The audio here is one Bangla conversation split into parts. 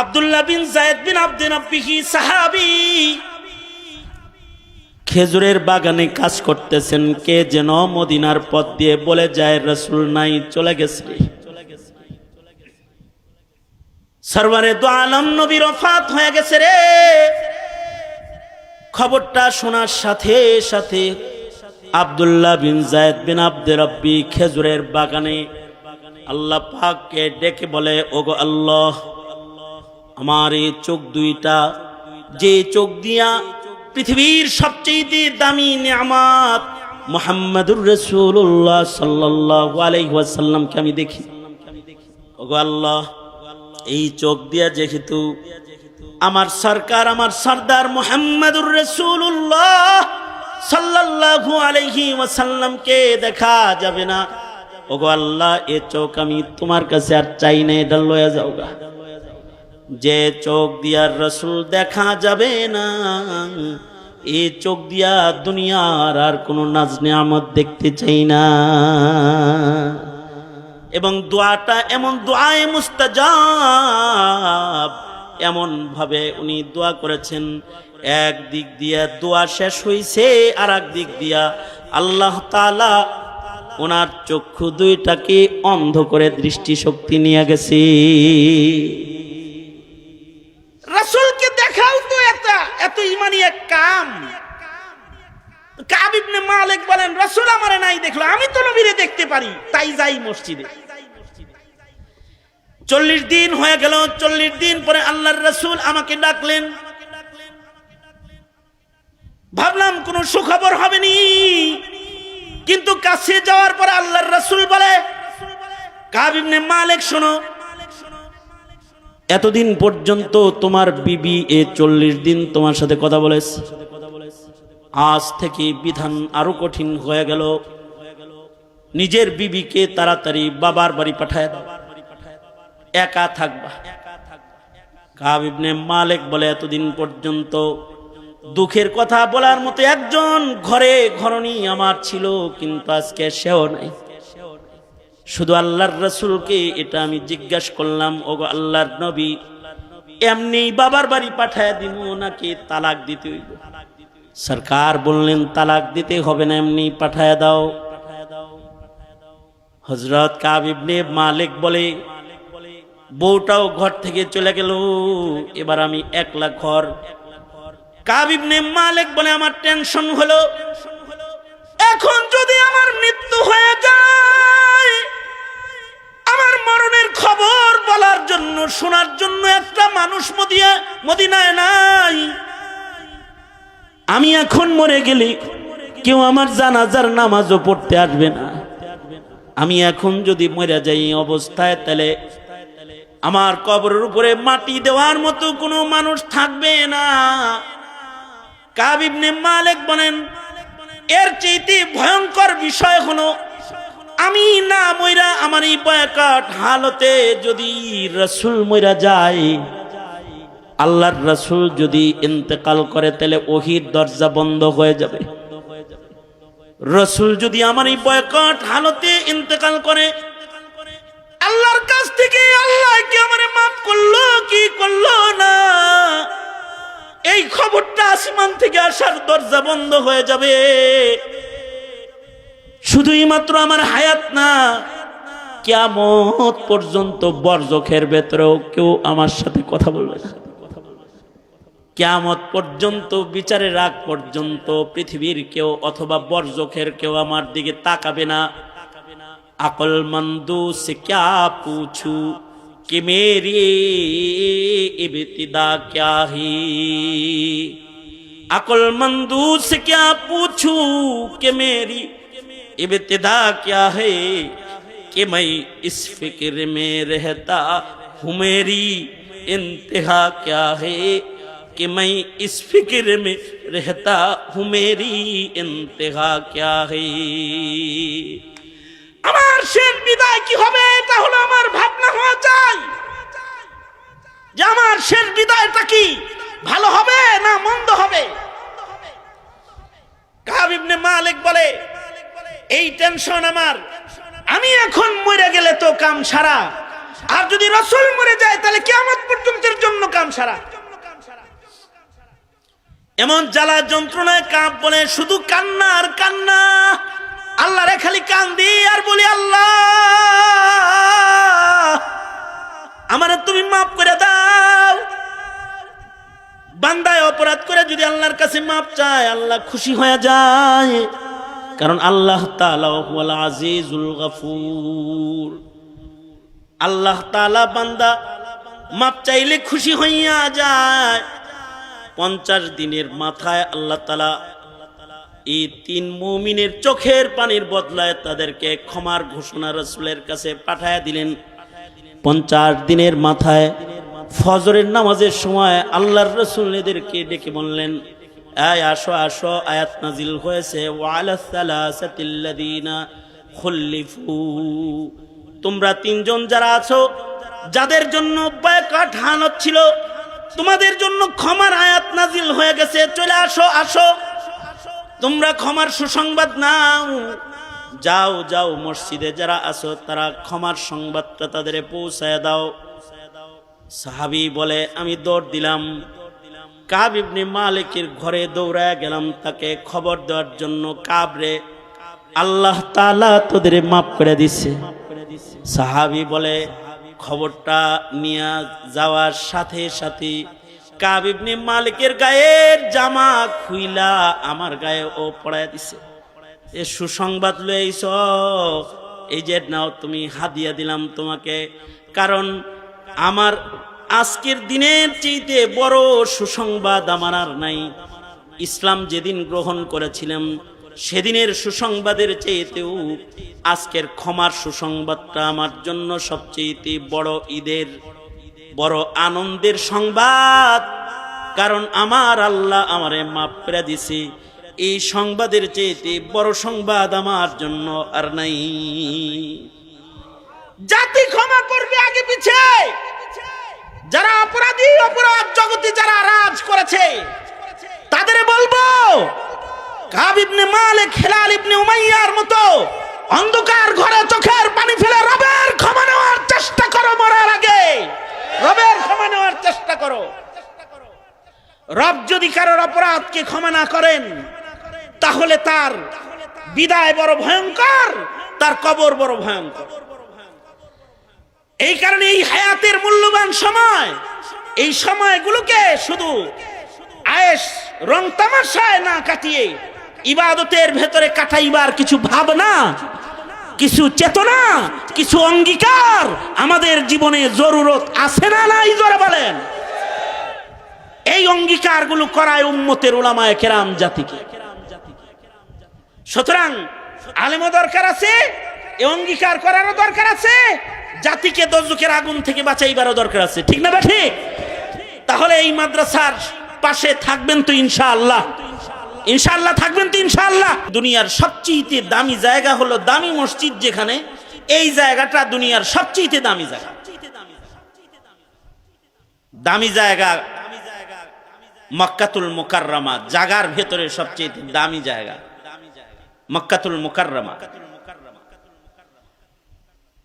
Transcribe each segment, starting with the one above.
আব্দুল্লাহ বিন যায়েদ বিন আব্দে রাব্বিহি সাহাবী খেজুরের বাগানে কাজ করতেছেন, কে যেন মদিনার পথ দিয়ে বলে যায় রাসূল নাই, চলে গেছে। সরওয়ারে দু আলম নবীর ওফাত হয়ে গেছে রে। খবরটা শোনার সাথে সাথে আব্দুল্লাহ বিন যায়েদ বিন আব্দে রাব্বি খেজুরের বাগানে আল্লাহ পাককে ডেকে বলে, ওগো আল্লাহ, আমার এই চোখ দুইটা, যে চোখ দিয়া পৃথিবীর সবচেয়ে দামি নিয়ামত মুহাম্মাদুর রাসূলুল্লাহ সাল্লাল্লাহু আলাইহি ওয়াসাল্লামকে আমি দেখি, ওগো আল্লাহ, এই চোখ দিয়া যেহেতু আমার সরকার, আমার সরদার মুহাম্মাদুর রাসূলুল্লাহ সাল্লাল্লাহু আলাইহি ওয়াসাল্লামকে দেখা যাবে না, ওগো আল্লাহ, এ চোখ আমি তোমার কাছে আর চাই না, এটা লয়ে যাও গা। যে চোখ দিয়া রাসূল দেখা যাবে না, এই চোখ দিয়া দুনিয়ার আর কোনো নাজ নিয়ামত দেখতে চাই না। এবং দোয়াটা এমন দোয়ায়ে মুস্তাজাব, এমন ভাবে উনি দোয়া করেছেন, এক দিক দিয়া দোয়া শেষ হইছে, আর এক দিক দিয়া আল্লাহ তাআলা ওনার চক্ষু দুইটাকে অন্ধ করে দৃষ্টিশক্তি নিয়ে গেছে। রাসূলকে দেখাও তো এত ইমানি এক কাম। কাব ইবনে মালিক বলেন, রাসূল আমারে নাই দেখলো, আমি তো নবীরে দেখতে পারি, তাই যাই মসজিদে। 40 দিন হয়ে গেল। 40 দিন পরে আল্লাহর রাসূল আমাকে ডাকলেন। ভাবলাম কোন সুখবর হবে নি, কিন্তু কাছে যাওয়ার পরে আল্লাহর রাসূল বলে, কাব ইবনে মালিক শোনো, এতদিন পর্যন্ত তোমার বিবি এ 40 দিন তোমার সাথে কথা বলেছে, আজ থেকে বিধান আরো কঠিন হয়ে গেল, নিজের বিবিকে তাড়াতাড়ি বাবার বাড়ি পাঠায় দাও, একা থাকবা। কাব ইবনে মালিক বলে, এতদিন পর্যন্ত দুঃখের কথা বলার মতো একজন ঘরে ঘরণী আমার ছিল, কিন্তু আজকে সেও নাই। শুধু আল্লাহর রাসূলকে এটা আমি জিজ্ঞাসা করলাম, ওগো আল্লাহর নবী, এমনি বাবার বাড়ি পাঠায় দিব নাকি তালাক দিতে হইব? সরকার বললেন, তালাক দিতে হবে না, এমনি পাঠায় দাও। হযরত কাব ইবনে মালিক বলে, বউটাও ঘর থেকে চলে গেল, এবার আমি একলা ঘর। কাব ইবনে মালিক বলে, আমার টেনশন হলো, এখন যদি আমার মৃত্যু হয়ে যায়, আমার মরণের খবর বলার জন্য, শোনার জন্য একটা মানুষ মদিনায় নাই। আমি এখন মরে গেলে কেউ আমার জানাজার নামাজও পড়তে আসবে না। আমি এখন যদি মরে যাই অবস্থায়, তাহলে আমার কবরের উপরে মাটি দেওয়ার মতো কোনো মানুষ থাকবে না। কাব ইবনে মালিক বলেন, এর চাইতে ভয়ঙ্কর বিষয় হলো, আমি না মইরা আমার এই বয়াকাট হালতে যদি রাসূল মইরা যায়, আল্লাহর রাসূল যদি ইন্তেকাল করে, তাহলে ওহীর দরজা বন্ধ হয়ে যাবে। রাসূল যদি আমার এই বয়াকাট হালতে ইন্তেকাল করে, আল্লাহর কাছ থেকে আল্লাহ কি আমারে মাফ করলো কি করলো না, এই খবরটা আসমান থেকে আসার দরজা বন্ধ হয়ে যাবে। শুধুই মাত্র আমার হায়াত না, কিয়ামত পর্যন্ত বরজখের ভেতরেও কেউ আমার সাথে কথা বলবে না। কিয়ামত পর্যন্ত, বিচারের আগ পর্যন্ত পৃথিবীর কেউ অথবা বরজখের কেউ আমার দিকে তাকাবে না। আকলমন্দু সে ক্যা পুছু कि मेरी इब्तिदा क्या है, अक्लमंदू से क्या पूछूं कि मेरी इब्तिदा क्या है, कि मैं इस फिक्र में रहता हूँ मेरी इंतहा क्या है, कि मैं इस फिक्र में रहता हूँ मेरी इंतहा क्या है। আমার শেষ বিদায় কি হবে, এটা হলো আমার ভাবনা হওয়া চাই, যে আমার শেষ বিদায়টা কি ভালো হবে না মন্দ হবে। কাব ইবনে মালিক বলে, এই টেনশন আমার, আমি এখন মরে গেলে তো কাম সারা, আর যদি রাসূল মরে যায় তাহলে কিয়ামত পর্যন্তের জন্য সারা। এমন জ্বালা যন্ত্রণায় কাঁপ বলে শুধু কান্না আর কান্না। আল্লাহরে খালি কান্দি আর বলি, আল্লাহ আমারে তুমি মাফ করে দাও। বান্দায় অপরাধ করে যদি আল্লাহর কাছে মাফ চায়, আল্লাহ খুশি হয়ে যায়, কারণ আল্লাহ তাআলা হুয়াল আজিজুল গফুর। আল্লাহ তাআলা বান্দা মাপ চাইলে খুশি হইয়া যায়। 50 দিনের মাথায় আল্লাহ তাআলা এই 3 মুমিনের চোখের পানির বদলায় তাদেরকে ক্ষমার ঘোষণা রাসূলের কাছে পাঠায়া দিলেন। 50 দিনের মাথায় ফজরের নামাজের সময় আল্লাহর রাসূল এদেরকে ডেকে বললেন, এই আসো আসো, আয়াত নাজিল হয়েছে, ওয়ালা সালাসাতিল্লাযিনা খুল্লিফু, তোমরা 3 জন যারা আছো, যাদের জন্য বায়কাট হানত ছিল, তোমাদের জন্য ক্ষমার আয়াত নাজিল হয়ে গেছে, চলে আসো আসো, তোমরা ক্ষমার সুসংবাদ নাও। যাও যাও, মসজিদে যারা আছো তারা ক্ষমার সংবাদটা তাদের পৌঁছায় দাও। সাহাবী বলে, আমি দৌড় দিলাম, কাব ইবনে মালিকের ঘরে দৌড়ায় গেলাম তাকে খবর দেওয়ার জন্য, কাব রে, আল্লাহ তাআলা তোদের মাফ করে দিছে। সাহাবী বলে, খবরটা নিয়ে যাওয়ার সাথে সাথে কাব ইবনে মালিকের গায়ের জামা খুইলা আমার গায়ে ও পড়ায় দিছে। এ সুসংবাদ লইছ, এই যে নাও তুমি হাদিয়া দিলাম তোমাকে, কারণ আমার আজকের দিনের চাইতে বড় সুসংবাদ আমার আর নাই। ইসলাম যেদিন গ্রহণ করেছিলাম সেদিনের সুসংবাদের চাইতেও আজকের ক্ষমার সুসংবাদটা আমার জন্য সবচেয়ে বড় ঈদের বড় আনন্দের সংবাদ, কারণ আমার আল্লাহ আমারে মাফ করে দিছে। এই সংবাদের চাইতে বড় সংবাদ আমার জন্য আর নাই। জাতি ক্ষমা করবে আগে পিছে, যারা অপরাধী, অপরাধ জগতে যারা রাজ করেছে তাদের বলবো, কাব ইবনে মালিক, হিলাল ইবনে উমাইয়ার মতো অন্ধকার ঘরে চোখের পানি ফেলে রবের ক্ষমা নেওয়ার চেষ্টা করো। মরার আগে রবের ক্ষমা নেওয়ার চেষ্টা করো। রব যদি কারোর অপরাধকে ক্ষমা না করেন, তাহলে তার বিদায় বড় ভয়ঙ্কর, তার কবর বড় ভয়ঙ্কর। এই কারণে এই হায়াতের মূল্যবান সময়, এই সময়গুলোকে শুধু আয়েশ রং তামাশায় না কাটিয়ে ইবাদতের ভেতরে কাটাইবার কিছু ভাবনা, কিছু চেতনা, কিছু অঙ্গীকার আমাদের জীবনে জরুরত আছে না নাই? জোরে বলেন। এই অঙ্গীকারগুলো করায় উম্মতের উলামায়ে কেরাম জাতিকে। সুতরাং আলেমও দরকার আছে, এই অঙ্গীকার করারও দরকার আছে, জাতিকে দোজখের আগুন থেকে বাঁচাইবারও দরকার আছে, ঠিক না ঠিক? তাহলে এই মাদ্রাসার পাশে থাকবেন তো ইনশাআল্লাহ? ইনশাআল্লাহ থাকবেন তো ইনশাআল্লাহ? দুনিয়ার সবচেয়ে দামি জায়গা হলো দামি মসজিদ, যেখানে এই জায়গাটা দুনিয়ার সবচেয়ে দামি জায়গা। দামি জায়গা মক্কাতুল মুকাররমা, জায়গার ভেতরে সবচেয়ে দামি জায়গা মক্কাতুল মুকাররমা।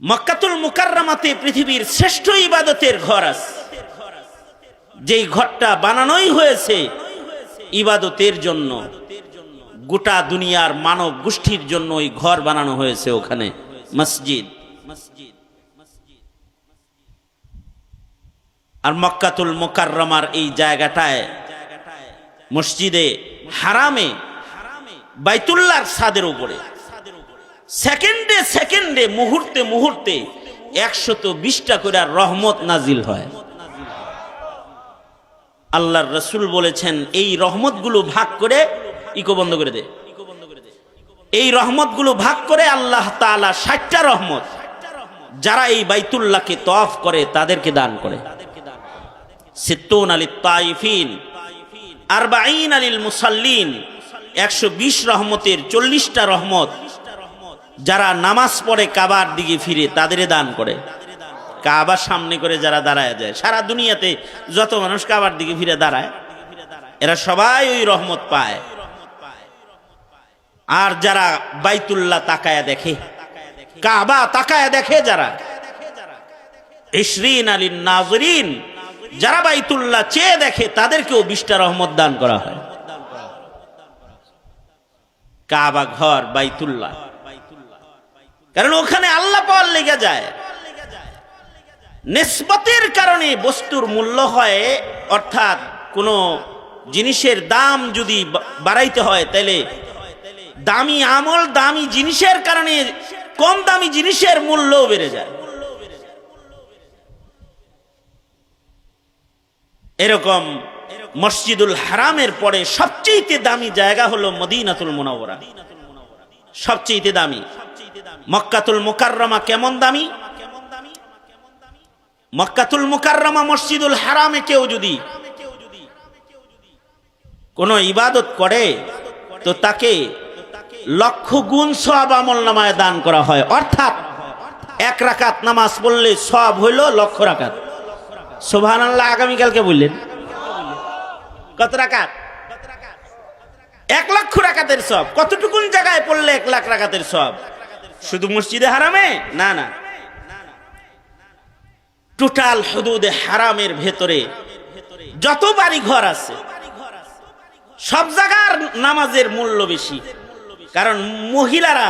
মক্কাতুল মুকাররমাতে পৃথিবীর শ্রেষ্ঠ ইবাদতের ঘর আছে, যেই ঘরটা বানানোই হয়েছে ইবাদতের জন্য। গোটা দুনিয়ার মানব গোষ্ঠীর জন্য ওই ঘর বানানো হয়েছে, ওখানে মসজিদ। আর মক্কাতুল মুকাররমার এই জায়গাটায়, মসজিদে হারামে, বাইতুল্লাহর ছাদের উপরে সেকেন্ডে সেকেন্ডে, মুহূর্তে মুহূর্তে 120টা করে রহমত নাজিল হয়। আল্লাহর রাসূল বলেছেন, এই রহমতগুলো ভাগ করে ইকো বন্ধ করে দে, এই রহমতগুলো ভাগ করে আল্লাহ তাআলা 60টা রহমত যারা এই বাইতুল্লাহকে তওয়াফ করে তাদেরকে দান করে। 60 লিত তাইফিন, 40 লিল মুসাল্লিন, 120 রহমতের 40টা রহমত যারা নামাজ পড়ে কাবার দিকে ফিরে তাদের দান করে। কাবার সামনে করে যারা দাঁড়ায় যায়, সারা দুনিয়াতে যত মানুষ কাবার দিকে ফিরে দাঁড়ায়, এরা সবাই ওই রহমত পায়। আর যারা বাইতুল্লাহ তাকায়া দেখে, কাবা তাকায়া দেখে, যারা 20 লিন নাযিরিন, যারা বাইতুল্লাহ চেয়ে দেখে তাদেরকেও 20টা রহমত দান করা হয়। কাবা ঘর বাইতুল্লাহ, কারণ ওখানে আল্লাহ পাওয়ার লেগে যায়। নিসবতের কারণে বস্তুর মূল্য হয়, অর্থাৎ কোনো জিনিসের দাম যদি বাড়াইতে হয় তাহলে দামি আমল দামি জিনিসের কারণে কম দামি জিনিসের মূল্যও বেড়ে যায়। এরকম মসজিদুল হারামের পরে সবচেয়ে দামি জায়গা হলো মদিনাতুল মুনাওয়ারা। সবচেয়ে দামি মক্কাতুল মুকাররমা কেমন দামি? মক্কাতুল মুকাররমা মসজিদুল হারামে কেউ যদি কোনো ইবাদত করে তো তাকে লক্ষ গুণ সওয়াব আমলনামায় দান করা হয়। অর্থাৎ 1 রাকাত নামাজ পড়লে সওয়াব হইল লক্ষ রাকাত। সুবহানাল্লাহ। আগামীকালকে বললেন কত রাকাত? 1 লক্ষ রাকাতের সওয়াব। কতটুকুন জায়গায় পড়লে 1 লাখ রাকাতের সওয়াব? শুধু মসজিদে হারামে না, না, টোটাল হুদুদে হারামের ভেতরে যত বাড়ি ঘর আছে সব জায়গার নামাজের মূল্য বেশি। কারণ মহিলারা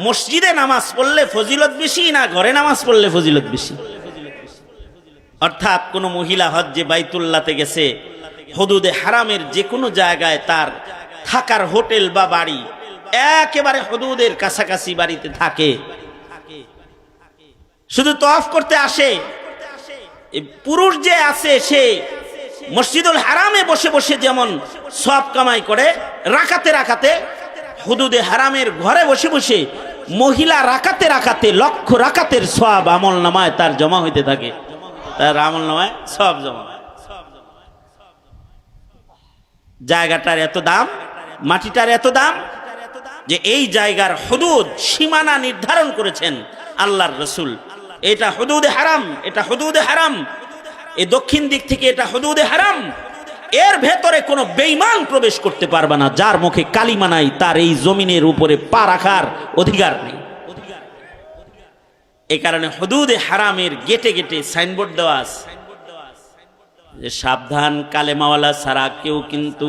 মসজিদে নামাজ পড়লে ফজিলত বেশি না ঘরে নামাজ পড়লে ফজিলত বেশি? অর্থাৎ কোন মহিলা হজ্জে বাইতুল্লাহতে গেছে, হুদুদে হারামের যে কোনো জায়গায় তার থাকার হোটেল বা বাড়ি একেবারে হুদুদের কাছাকাছি বাড়িতে থাকে, শুধু তওয়াফ করতে আসে। পুরুষ যে আছে সে মসজিদুল হারামে বসে বসে যেমন সওয়াব কামাই করে, রাকাতে রাকাতে হুদুদে হারামের ঘরে বসে বসে মহিলা রাকাতে রাকাতে লক্ষ রাকাতের সওয়াব আমল নামায় তার জমা হইতে থাকে। তার আমল নামায় সওয়াব জমা। জায়গাটার এত দাম, মাটিটার এত দাম যে এই জায়গার হুদুদ সীমানা নির্ধারণ করেছেন আল্লাহর রাসূল। এটা হুদুদে হারাম, এটা হুদুদে হারাম। এই দক্ষিণ দিক থেকে এটা হুদুদে হারাম, এর ভেতরে কোনো বেঈমান প্রবেশ করতে পারবে না। যার মুখে কালিমা নাই তার এই জমিনের উপরে পা রাখার অধিকার নেই। এই কারণে হুদুদে হারামের গেটে গেটে সাইনবোর্ড দেওয়া আছে যে সাবধান, কালেমাওয়ালা ছাড়া কেউ কিন্তু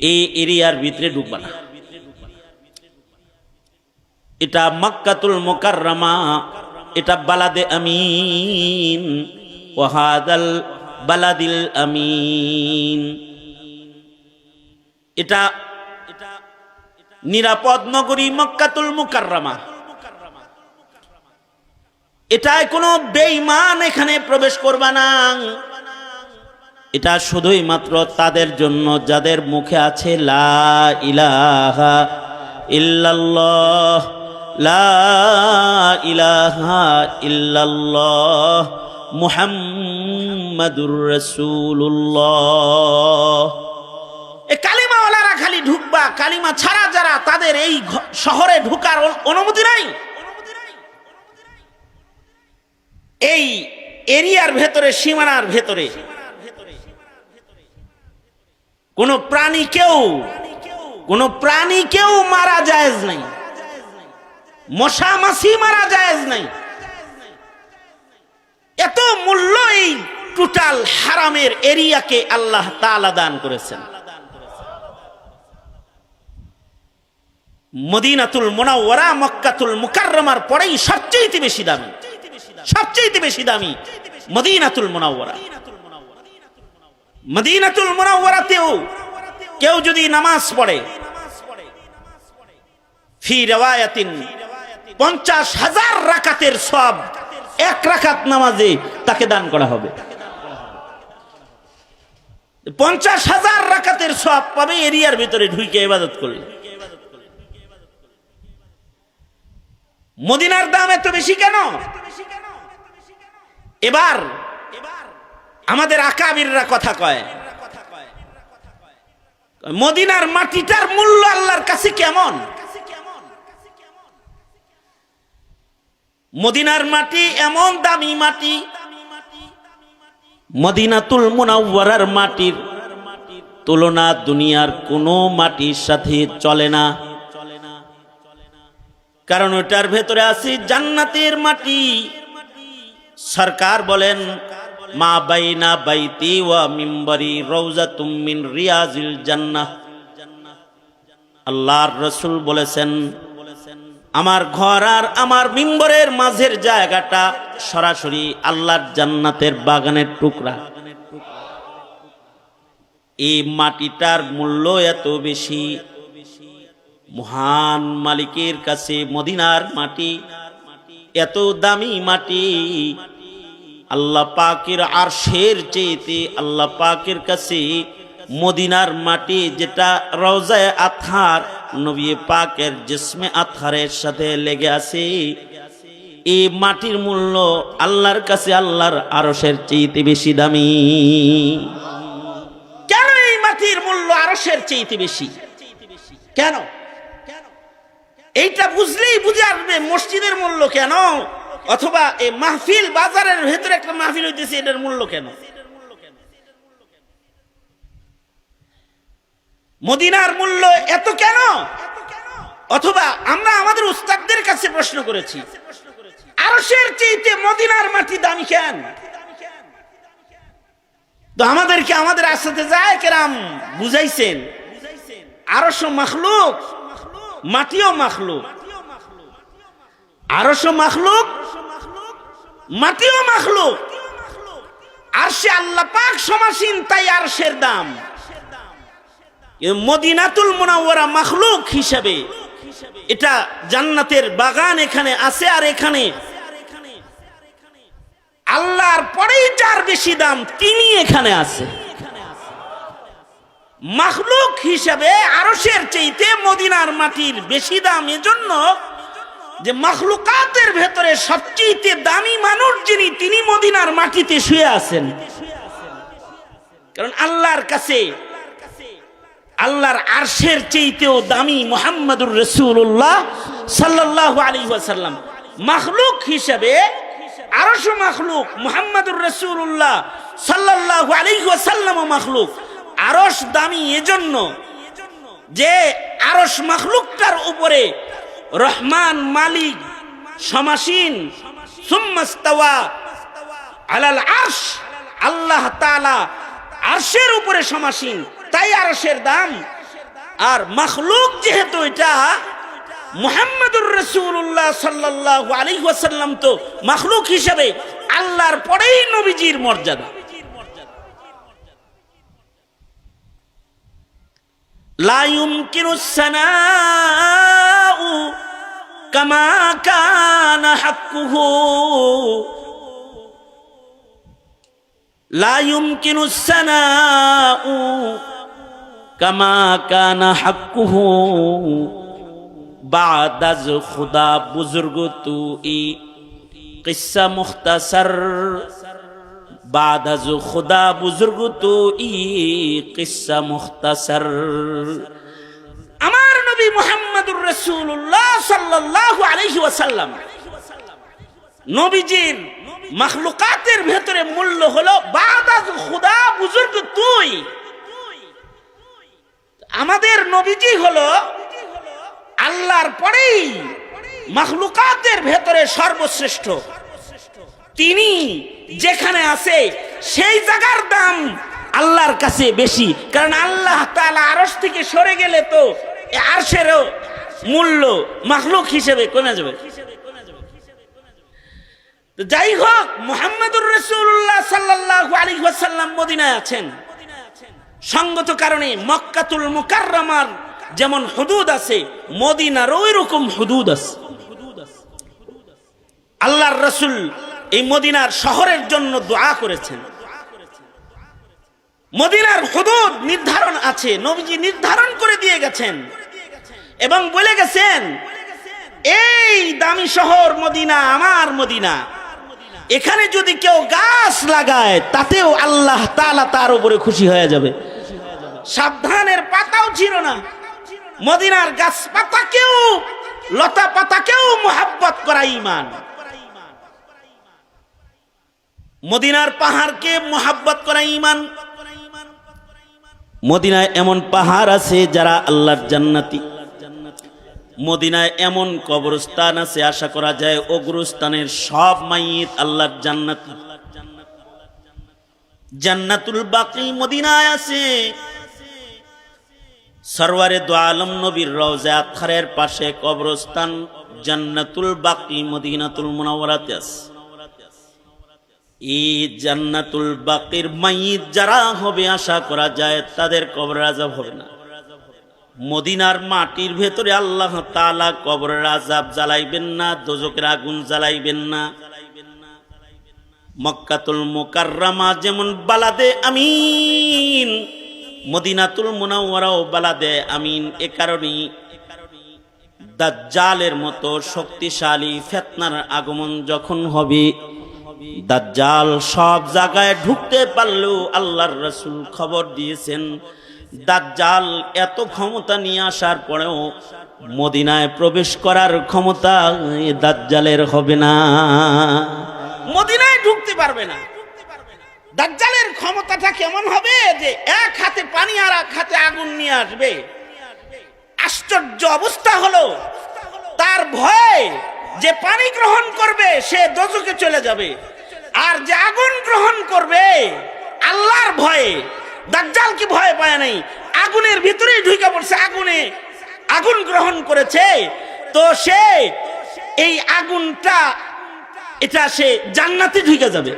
এই এরিয়ার ভিতরে ঢুকবে না। এটা মক্কাতুল মুকাররমা, এটা বালাদে আমিন, ওয়াহাদাল বালাদিল আমিন। এটা নিরাপদ নগরী মক্কাতুল মুকাররমা। এটায় কোনো বেঈমান এখানে প্রবেশ করবে না। এটা শুধুই মাত্র তাদের জন্য যাদের মুখে আছে লা ইলাহা ইল্লাল্লাহ, লা ইলাহা ইল্লাল্লাহ মুহাম্মাদুর রাসূলুল্লাহ। এই কালিমাওয়ালারা খালি ঢুকবা, কালিমা ছাড়া যারা তাদের এই শহরে ঢোকার অনুমতি নাই। এই এরিয়ার ভেতরে, সীমানার ভেতরে কোন প্রাণী কেউ মারা জায়েজ নাই, মশা মাছি মারা জায়েজ নাই। এত মূল্য এই টোটাল হারামের এরিয়াকে আল্লাহ তাআলা দান করেছেন। মদিনাতুল মুনাওয়ারা মক্কাতুল মুকাররমার পরেই সবচেয়ে বেশি দামি, সবচেয়ে বেশি দামি মদিনাতুল মুনাওয়ারা। মদিনাতুল মুনাওয়ারাতেও কেউ যদি নামাজ পড়ে, ফি রিওয়ায়াতিন 50,000 রাকাতের সওয়াব 1 রাকাত নামাজে তাকে দান করা হবে। 50,000 রাকাতের সওয়াব পাবে এরিয়ার ভিতরে ঢুকে ইবাদত করলে। মদিনার দাম এত বেশি কেন? এবার আমাদের আকাবিররা কথা কয়, মদিনার মাটিটার মূল্য আল্লাহর কাছে কেমন? মদিনার মাটি এমন দামি মাটি, মদিনাতুল মুনাওয়ারার মাটির তুলনা দুনিয়ার কোনো মাটির সাথে চলে না। কারণ ওটার ভেতরে আছে জান্নাতের মাটি। সরকার বলেন মা বাইনা বাইতি ওয়া মিম্বরি রাউযাতুম মিন রিয়াজিল জান্নাহ। আল্লাহর রাসূল বলেছেন, আমার ঘর আর আমার মিম্বরের মাঝের জায়গাটা সরাসরি আল্লাহর জান্নাতের বাগানের টুকরা। এই মাটিটার মূল্য এত বেশি, মহান মালিকের কাছে মদিনার মাটি এত দামি মাটি, আল্লাহ পাকের আরশের চেয়েতে আল্লাহ পাকের কাছে মদিনার মাটি, যেটা রওজায়ে আতহার নবী পাকের জিসমে আতহারের সাথে লেগে আছে, এই মাটির মূল্য আল্লাহর কাছে আল্লাহর আরশের চেয়েতে বেশি দামি। কেন এই মাটির মূল্য আরশের চেয়েতে বেশি? কেন? এইটা বুঝলেই বুঝে আসবে মসজিদের মূল্য কেন, অথবা এই মাহফিল বাজারের ভেতরে একটা মাহফিল হইতেছে, এটার মূল্য কেন। মদিনার মূল্য এত কেন? অথবা আমরা আমাদের উস্তাদদের কাছে প্রশ্ন করেছি, আরশের চেয়েতে মদিনার মাটি দামি কেন? তো আমাদেরকে আমাদের আসাতে যায় কেরাম বুঝাইছেন, আরশ মাখলুক, মাটিও মাখলুক। আরশ মাখলুক, মাটিও মাখলুক। আরশে আল্লাহ পাক সমাসীন, তাই আরশের দাম। মদিনাতুল মুনাওয়ারা মাখলুক হিসাবে, এটা জান্নাতের বাগান এখানে আছে, আর এখানে আল্লাহর পরেই যার বেশি দাম তিনি এখানে আছে। মাখলুক হিসাবে আরশের চাইতে মদিনার মাটির বেশি দাম, এজন্য যে মাখলুকাতের ভেতরে সবচেয়ে দামি মানুষ যিনি, তিনি মদিনার মাটিতে শুয়ে আছেন। কারণ আল্লাহর কাছে আল্লাহর আরশের চাইতেও দামি মুহাম্মদুর রাসূলুল্লাহ সাল্লাল্লাহু আলাইহি ওয়াসাল্লাম। মাখলুক হিসাবে আরশ মাখলুক, মুহাম্মদুর রাসূলুল্লাহ সাল্লাল্লাহু আলাইহি ওয়াসাল্লাম মাখলুক। আরশ দামি এজন্য যে আরশ মাখলুকটার উপরে রহমান মালিক সমাসীন। সুম্মাস্তাওয়া আলাল আরশ, আল্লাহ তাআলা আরশের উপরে সমাসীন, তাই আরশের দাম। আর মাখলুক যেহেতু এটা মুহাম্মদুর রাসূলুল্লাহ সাল্লাল্লাহু আলাইহি ওয়াসাল্লাম, তো মাখলুক হিসাবে আল্লাহর পরেই নবীজির মর্যাদা। লা ইউমকিনুস সানাউ কামা কানা হাক্কুহু, লা ইউমকিনুস সানাউ কামা কানা হাক্কুহু বাদাজ খুদা বুজুর্গ তু ই কিসসা মুখতাসার, বাদাজ খুদা বুজুর্গ তু ই কিসসা মুখতাসার। আমার নবী মুহাম্মদুর রাসূলুল্লাহ সাল্লাল্লাহু আলাইহি ওয়াসাল্লাম, নবীজির মাখলুকাতের ভেতরে মূল্য হলো বাদাজ খুদা বুজুর্গ তুই। আমাদের নবীজি হলো আল্লাহর পরেই মাখলুকাতের ভেতরে সর্বশ্রেষ্ঠ। তিনি যেখানে আছে সেই জায়গার দাম আল্লাহর কাছে বেশি, কারণ আল্লাহ তাআলা আরশ থেকে সরে গেলে তো আরশেরও মূল্য মাখলুক হিসেবে কমে যাবে। যাই হোক, মুহাম্মদুর রাসূলুল্লাহ সাল্লাল্লাহু আলাইহি ওয়াসাল্লাম মদিনায় আছেন, সঙ্গত কারণে মক্কাতুল মুকাররমার যেমন হুদুদ আছে, মদিনার ওই রকম হুদুদ আছে। আল্লাহর রাসূল এই মদিনার শহরের জন্য দোয়া করেছেন। মদিনার হুদুদ নির্ধারণ আছে, নবীজি নির্ধারণ করে দিয়ে গেছেন এবং বলে গেছেন, এই দামি শহর মদিনা, আমার মদিনা, এখানে যদি কেউ গাছ লাগায় তাতেও আল্লাহ তাআলা তার উপরে খুশি হয়ে যাবে। সাবধানের পাতাও ছিল না, মদিনার গাছ পাতাকেও, লতা পাতাকেও মুহাব্বত করা ঈমান। মদিনার পাহাড়কে মুহাব্বত করা ঈমান। মদিনায় এমন পাহাড় আছে যারা আল্লাহর জান্নাতি। মদিনায় এমন কবরস্থান আছে আশা করা যায় ও কবরস্থানের সব মাইয়িত আল্লাহর জান্নাতি। জান্নাতুল বাকি মদিনায় আছে। সরওয়ারে দো আলম নবীর রওজা আতহারের পাশে কবরস্থান জান্নাতুল বাকি মদিনাতুল মুনাওয়ারাতে আছে। এই জান্নাতুল বাকির মাইয়িত যারা হবে আশা করা যায় তাদের কবরের আযাব হবে না। মদিনার মাটির ভেতরে আল্লাহ তাআলা কবরের আযাব জ্বালাইবেন না, দোজখের আগুন জ্বালাইবেন না। মক্কাতুল মুকাররমা যেমন বালাদে আমিন, মদিনাতুল মুনাওয়ারাও বালাদে আমিন। এ কারণেই দাজ্জালের মতো শক্তিশালী ফিতনার আগমন যখন হবে, দাজ্জাল সব জায়গায় ঢুকতে পারলেও আল্লাহর রাসূল খবর দিয়েছেন দাজ্জাল এত ক্ষমতা নিয়ে আসার পরেও মদিনায় প্রবেশ করার ক্ষমতা দাজ্জালের হবে না, মদিনায় ঢুকতে পারবে না। দাজ্জালের ক্ষমতাটা কেমন হবে যে এক হাতে পানি আর এক হাতে আগুন নিয়ে আসবে। আশ্চর্য অবস্থা হলো, তার ভয়ে যে পানি গ্রহণ করবে সে দোজখে চলে যাবে, আর যে আগুন গ্রহণ করবে আল্লাহর ভয়ে, দাজ্জাল কি ভয় পায় নাই, আগুনের ভিতরেই ঢুকে পড়ছে, আগুন গ্রহণ করেছে, তো সে এই আগুনটা এটা সে জান্নাতে ঢুকে যাবে,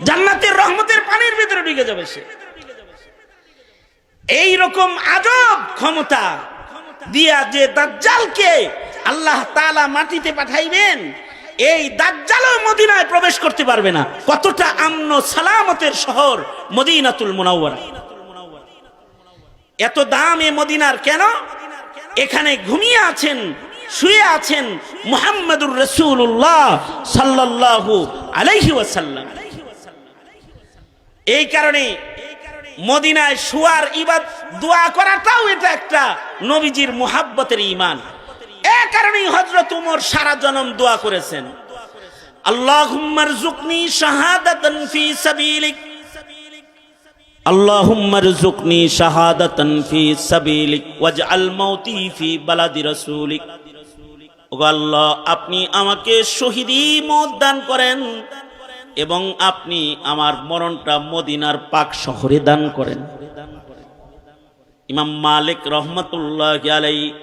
জান্নাতের রহমতের পানির ভিতরে ঢুকে যাবে সে। এই রকম আজব ক্ষমতা দিয়া যে দাজ্জালকে আল্লাহ তাআলা মাটিতে পাঠাইবেন, এই দাজ্জালও মদিনায় প্রবেশ করতে পারবে না। কতটা আমন সালামতের শহর মদিনাতুল মুনাওয়ারা। এত দাম এ মদিনার কেন? এখানে ঘুমিয়ে আছেন, শুয়ে আছেন মুহাম্মদুর রাসূলুল্লাহ সাল্লাল্লাহু আলাইহি ওয়াসাল্লাম। এই কারণে মদিনায় শুয়ার ইবাদত দোয়া করাটাও এটা একটা নবীজির মুহাব্বতের ঈমান। এই কারণেই হযরত ওমর সারা জনম দোয়া করেছেন, আল্লাহুম্মা রযুকনি শাহাদাতান ফি সাবিলিক, আল্লাহুম্মা রযুকনি শাহাদাতান ফি সাবিলিক ওয়াজআল মাউতি ফি বালাদি রাসূলিক। ও আল্লাহ, আপনি আমাকে শহীদি মওত দান করেন এবং আপনি আমার মরণটা মদিনার পাক শহরে দান করেন। ইমাম মালিক রহমাতুল্লাহি আলাইহি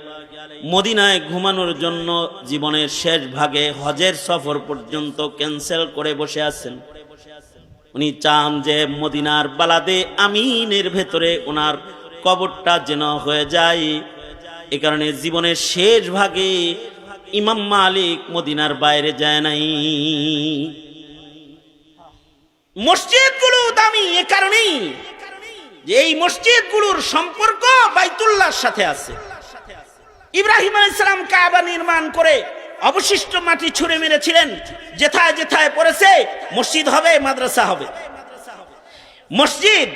মদিনায় ঘুমানোর জন্য জীবনের শেষ ভাগে হজের সফর পর্যন্ত ক্যান্সেল করে বসে আছেন। উনি চান যে মদিনার বালাদে আমিনের ভেতরে ওনার কবরটা যেন হয়ে যায়। এ কারণে জীবনের শেষ ভাগে ইমাম মালিক মদিনার বাইরে যায় নাই। মসজিদগুলো দামি এ কারণেই যে এই মসজিদগুলোর সম্পর্ক বাইতুল্লাহর সাথে আছে। ইব্রাহিম আলাইহিস সালাম কাবা নির্মাণ করে অবশিষ্ট মাটি ছুঁড়ে মেরেছিলেন, যেথায় যেথায় পড়েছে মসজিদ হবে, মাদ্রাসা হবে। মসজিদ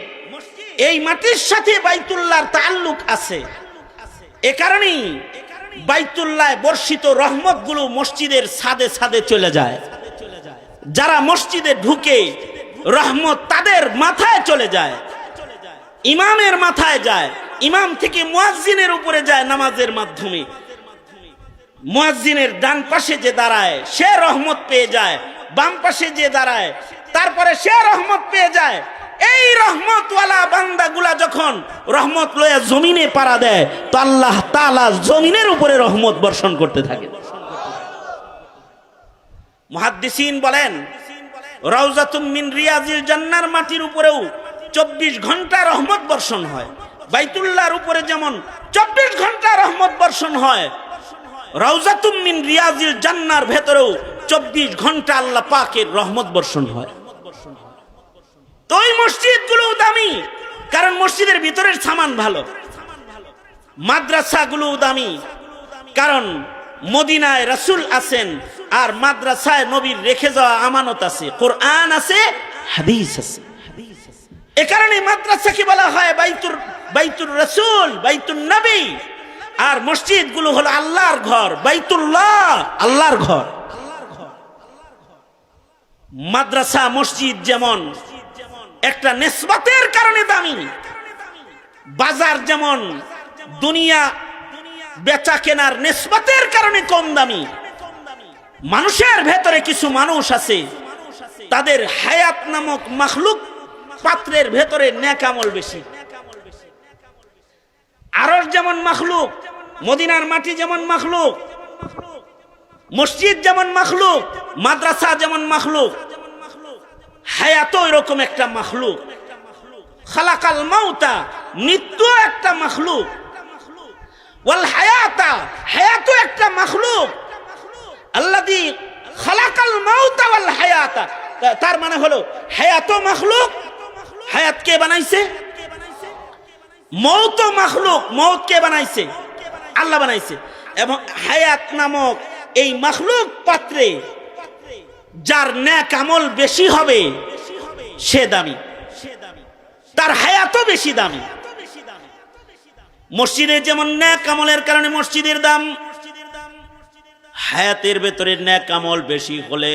এই মাটির সাথে বাইতুল্লাহর তাআল্লুক আছে। এ কারণেই বাইতুল্লাহে বর্ষিত রহমতগুলো মসজিদের ছাদে ছাদে চলে যায়। যারা মসজিদে ঢুকে রহমত তাদের মাথায় চলে যায়, ইমামের মাথায় যায়, ইমাম থেকে মুয়াজ্জিনের উপরে যায় নামাজের মাধ্যমে। মুয়াজ্জিনের ডান পাশে যে দাঁড়ায় সে রহমত পেয়ে যায়, বাম পাশে যে দাঁড়ায় তারপরে সে রহমত পেয়ে যায়। এই রহমতওয়ালা বান্দাগুলা যখন রহমত লয়ে জমিনে পাড়া দেয় তো আল্লাহ তাআলা জমিনের উপরে রহমত বর্ষণ করতে থাকে। মুহাদ্দিসিন বলেন, রাউজাতুম মিন রিয়াজিল জান্নার মাটির উপরেও 24 ঘন্টা রহমত বর্ষণ হয়। বাইতুল্লাহর উপরে যেমন 24 ঘন্টা রহমত বর্ষণ হয়, রাউজাতুম মিন রিয়াজিল জান্নার ভেতরেও 24 ঘন্টা আল্লাহ পাকের রহমত বর্ষণ হয়। তো এই মসজিদগুলো দামি কারণ মসজিদের ভিতরের সামান ভালো। মাদ্রাসাগুলো দামি কারণ মদিনায় রাসূল আছেন আর মাদ্রাসায় নবীর রেখে যাওয়া আমানত আছে, কোরআন আছে, হাদিস আছে। এ কারণে মাদ্রাসাকে বলা হয় বাইতুর রাসূল, বাইতুন নবী। আর মসজিদগুলো হলো আল্লাহর ঘর, বাইতুল্লাহ আল্লাহর ঘর। মাদ্রাসা মসজিদ যেমন একটা নিসবতের কারণে দামি, বাজার যেমন দুনিয়া বেচা কেনার নিসবতের কারণে কম দামি। মানুষের ভেতরে কিছু মানুষ আছে তাদের হায়াত নামক মাখলুক পাত্রের ভেতরে নেক আমল বেশি। আরশ যেমন মাখলুক, মদিনার মাটি যেমন মাখলুক, মসজিদ যেমন মাখলুক, মাদ্রাসা যেমন মাখলুক, হায়াতও এরকম একটা মাখলুক। খালাকাল মাউতা, মৃত্যু একটা মাখলুক, ওয়াল হায়াতা, হায়াতও একটা মাখলুক। আল্লাযী খালাকাল মাউতা ওয়াল হায়াতা, তার মানে হলো হায়াতও মাখলুক, হায়াত কে বানাইছে? মৌতও মাখলুক, মৌত কে বানাইছে? আল্লাহ বানাইছে। এবং হায়াত নামক এই মাখলুক পাত্রে যার নেক আমল বেশি হবে সে দামি, তার হায়াতও বেশি দামি। মসজিদে যেমন নেক আমলের কারণে মসজিদের দাম, হায়াতের ভেতরে নেক আমল বেশি হলে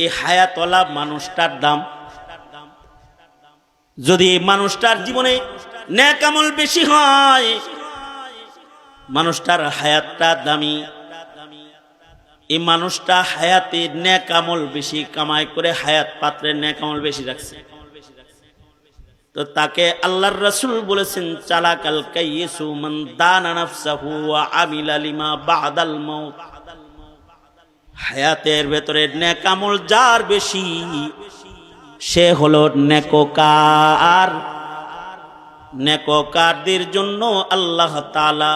এই হায়াতওয়ালা মানুষটার দাম। যদি এই মানুষটার জীবনে নেক আমল বেশি হয়, মানুষটার হায়াতটা দামি, এই মানুষটা হায়াতে নেক আমল বেশি কামাই করে হায়াত পাত্রের নেক আমল বেশি রাখছে, তো তাকে আল্লাহর রাসূল বলেছেন চালাকাল কাইয়িসু মান দানা নাফসাহু ওয়া আমিলা লিমা বাদাল মাউত। হায়াতের ভেতরে নেক আমল যার বেশি সে হলো নেককার। নেককারদের জন্য আল্লাহ তাআলা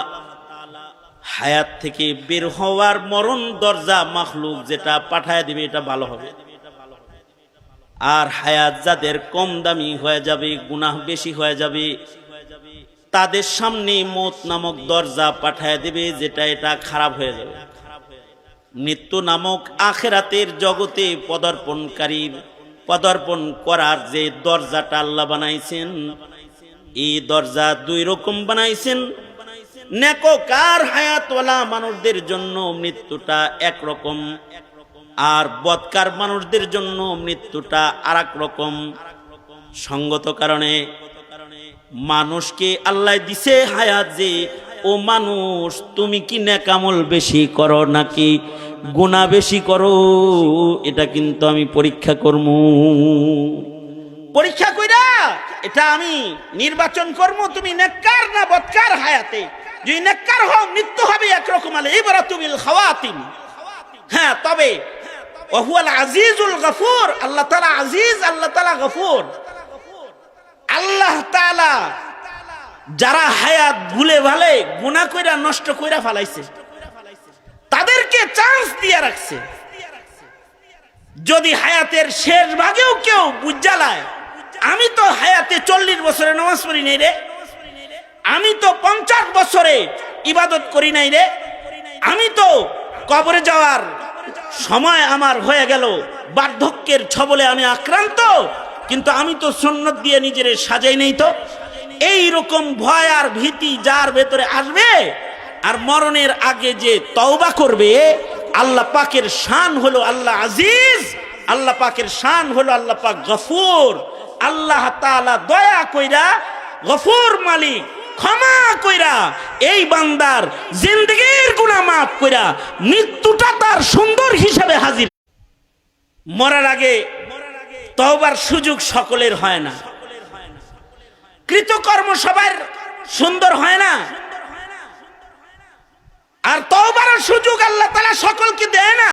হায়াত থেকে বের হওয়ার মরণ দরজা মাখলুক যেটা পাঠায় দিবে এটা ভালো হবে। আর হায়াত যাদের কম দামি হয়ে যাবে, গুনাহ বেশি হয়ে যাবে, তাদের সামনে মৌত নামক দরজা পাঠায় দেবে যেটা এটা খারাপ হয়ে যাবে। মৃত্যু নামক আখিরাতের জগতে পদার্পণ করার যে দরজাটা আল্লাহ বানাইছেন, এই দরজা দুই রকম বানাইছেন। নেককার হায়াতওয়ালা মানুষদের জন্য মৃত্যুটা একরকম, আর বদকার মানুষদের জন্য মৃত্যুটা আরেক রকম। সঙ্গত কারণে মানুষকে আল্লাহ দিছে হায়াত যে, ও মানুষ তুমি কি নেক আমল বেশি করো নাকি গুনাহ বেশি করো, এটা কিন্তু আমি পরীক্ষা করব। পরীক্ষা কইরা এটা আমি নির্বাচন করব তুমি নেককার না বদকার হায়াতে। যদি নেককার হও মৃত্যু হবে একরকম, আলে ইবরাতু বিল খাওয়াতিম। হ্যাঁ, তবে ওয়াহুয়াল আজিজুল গফুর, আল্লাহ তাআলা আজিজ, আল্লাহ তাআলা গফুর। আল্লাহ তাআলা যারা হায়াত ভুলে ভালে গুনাহ কইরা নষ্ট কইরা ফেলাইছে তাদেরকে চান্স দিয়ে রাখছে। যদি হায়াতের শেষ ভাগেও কেউ বুঝালায় আমি তো হায়াতে 40 বছরে নামাজ পড়ি নাই রে, আমি তো 50 বছরে ইবাদত করি নাই রে, আমি তো কবরে যাওয়ার সময় আমার হয়ে গেল, বার্ধক্যের ছবলে আমি আক্রান্ত, কিন্তু আমি তো সুন্নত দিয়ে নিজের সাজাই নেই, তো এই রকম ভয় আর ভীতি যার ভেতরে আসবে আর মরণের আগে যে তওবা করবে, আল্লাহ পাকের শান হলো আল্লাহ আজিজ, আল্লাহ পাকের শান হলো আল্লাহ পাক গফুর। আল্লাহ তাআলা দয়া কইরা গফুর মালিক, ক্ষমা কইরা এই বান্দার জিন্দেগীর গুনাহ মাফ কইরা মৃত্যুটা তার সুন্দর হিসাবে হাজির। মরার আগে তওবার সুযোগ সকলের হয় না, কৃতকর্ম সবার সুন্দর হয় না, আর তওবার সুযোগ আল্লাহ তাআলা সকলকে দেয় না।